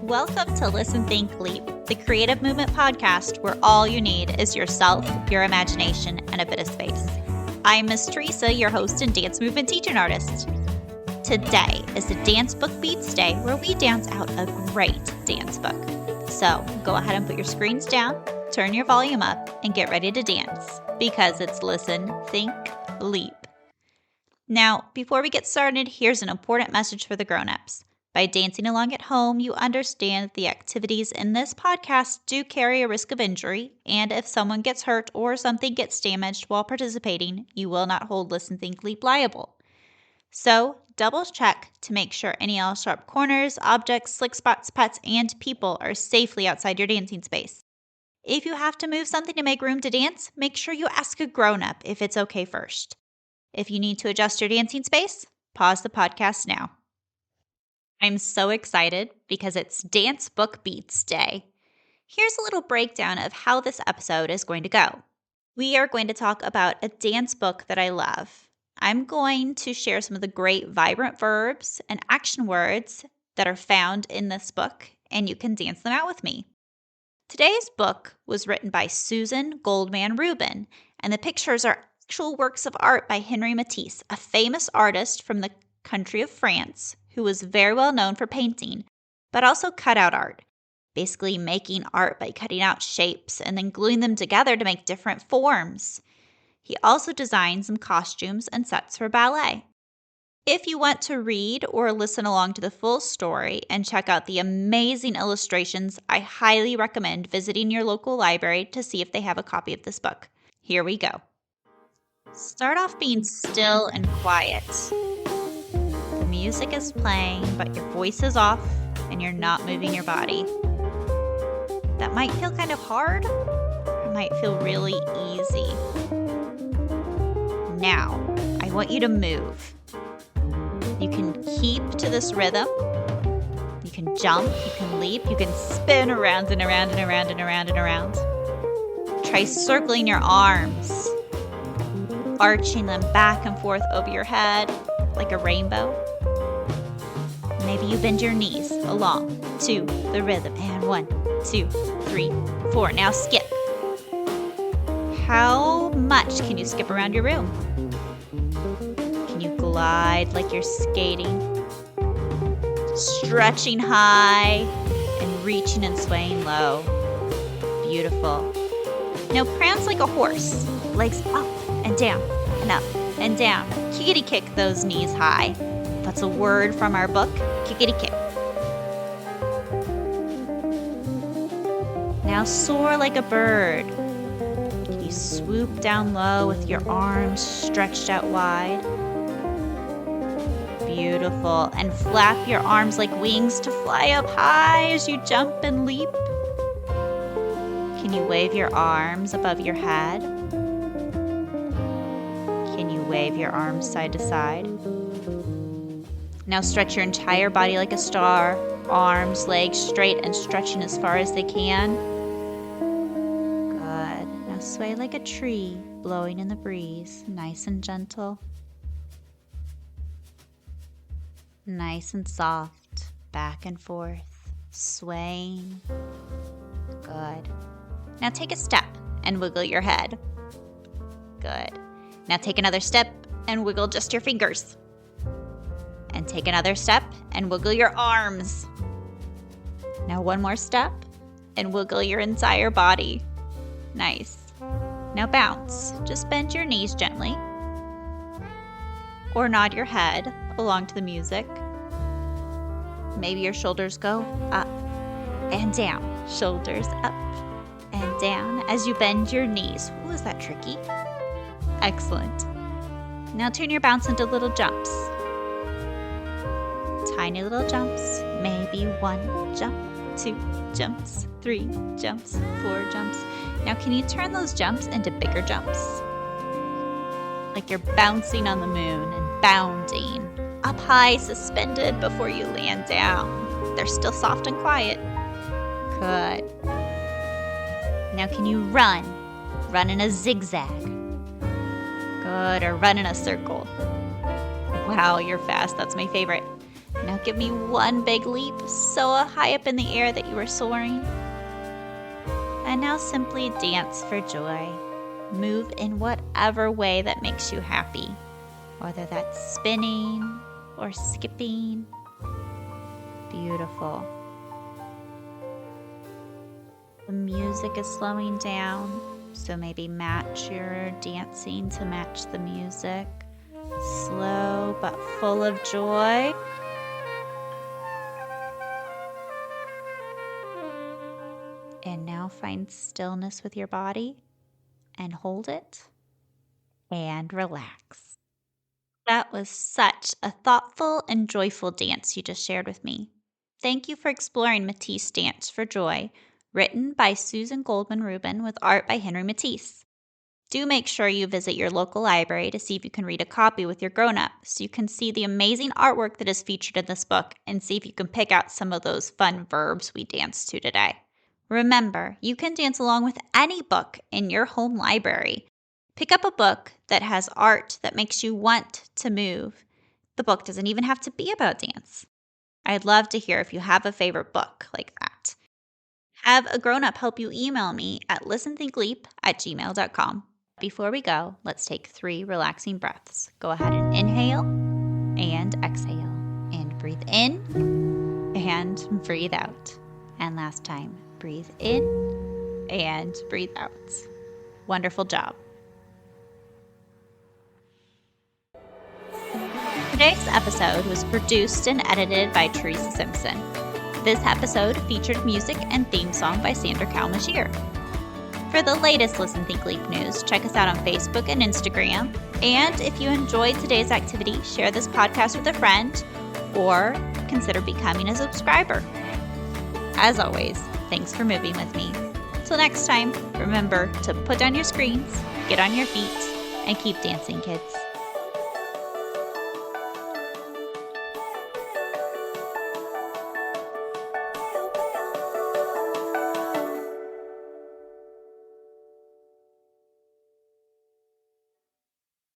Welcome to Listen.Think.Leap, the creative movement podcast where all you need is yourself, your imagination, and a bit of space. I'm Miss Teresa, your host and dance movement teacher and artist. Today is the Dance Book Beats Day where we dance out a great dance book. So go ahead and put your screens down, turn your volume up, and get ready to dance because it's Listen, Think, Leap. Now, before we get started, here's an important message for the grown-ups. By dancing along at home, you understand that the activities in this podcast do carry a risk of injury, and if someone gets hurt or something gets damaged while participating, you will not hold Listen, Think, Leap liable. So, double check to make sure any sharp corners, objects, slick spots, pets, and people are safely outside your dancing space. If you have to move something to make room to dance, make sure you ask a grown-up if it's okay first. If you need to adjust your dancing space, pause the podcast now. I'm so excited because it's Dance Book Beats Day. Here's a little breakdown of how this episode is going to go. We are going to talk about a dance book that I love. I'm going to share some of the great vibrant verbs and action words that are found in this book, and you can dance them out with me. Today's book was written by Susan Goldman Rubin, and the pictures are actual works of art by Henri Matisse, a famous artist from the country of France who was very well known for painting, but also cutout art, basically making art by cutting out shapes and then gluing them together to make different forms. He also designed some costumes and sets for ballet. If you want to read or listen along to the full story and check out the amazing illustrations, I highly recommend visiting your local library to see if they have a copy of this book. Here we go. Start off being still and quiet. The music is playing, but your voice is off and you're not moving your body. That might feel kind of hard. It might feel really easy. Now, I want you to move. You can keep to this rhythm. You can jump, you can leap, you can spin around and around and around and around and around. Try circling your arms, arching them back and forth over your head like a rainbow. Maybe you bend your knees along to the rhythm. And 1, 2, 3, 4. Now skip. How much can you skip around your room? Can you glide like you're skating? Stretching high and reaching and swaying low. Beautiful. Now prance like a horse. Legs up and down and up and down. Kickity kick those knees high. That's a word from our book, kickity kick. Now soar like a bird. You swoop down low with your arms stretched out wide. Beautiful. And flap your arms like wings to fly up high as you jump and leap. Can you wave your arms above your head? Can you wave your arms side to side? Now stretch your entire body like a star, arms, legs straight and stretching as far as they can. Good. Now sway like a tree, blowing in the breeze, nice and gentle. Nice and soft, back and forth, swaying. Good. Now take a step and wiggle your head. Good. Now take another step and wiggle just your fingers. And take another step and wiggle your arms. Now one more step and wiggle your entire body. Nice. Now bounce. Just bend your knees gently. Or nod your head along to the music. Maybe your shoulders go up and down. Shoulders up and down as you bend your knees. Ooh, is that tricky? Excellent. Now turn your bounce into little jumps. Tiny little jumps, maybe 1 jump, 2 jumps, 3 jumps, 4 jumps. Now can you turn those jumps into bigger jumps? Like you're bouncing on the moon and bounding up high, suspended before you land down. They're still soft and quiet. Good. Now can you run? Run in a zigzag. Good, or run in a circle. Wow, you're fast. That's my favorite. Now give me one big leap, so high up in the air that you are soaring. And now simply dance for joy. Move in whatever way that makes you happy, whether that's spinning or skipping. Beautiful. The music is slowing down, so maybe match your dancing to match the music. Slow but full of joy. And now find stillness with your body and hold it and relax. That was such a thoughtful and joyful dance you just shared with me. Thank you for exploring Matisse Dance for Joy, written by Susan Goldman Rubin with art by Henri Matisse. Do make sure you visit your local library to see if you can read a copy with your grown-up so you can see the amazing artwork that is featured in this book and see if you can pick out some of those fun verbs we danced to today. Remember, you can dance along with any book in your home library. Pick up a book that has art that makes you want to move. The book doesn't even have to be about dance. I'd love to hear if you have a favorite book like that. Have a grown-up help you email me at Listen.Think.Leap@gmail.com. Before we go, let's take 3 relaxing breaths. Go ahead and inhale and exhale and breathe in and breathe out. And last time, breathe in and breathe out. Wonderful job. Today's episode was produced and edited by Teresa Simpson. This episode featured music and theme song by Sandra Kalmashir. For the latest Listen, Think, Leap news, check us out on Facebook and Instagram. And if you enjoyed today's activity, share this podcast with a friend or consider becoming a subscriber. As always, thanks for moving with me. Till next time, remember to put down your screens, get on your feet, and keep dancing, kids.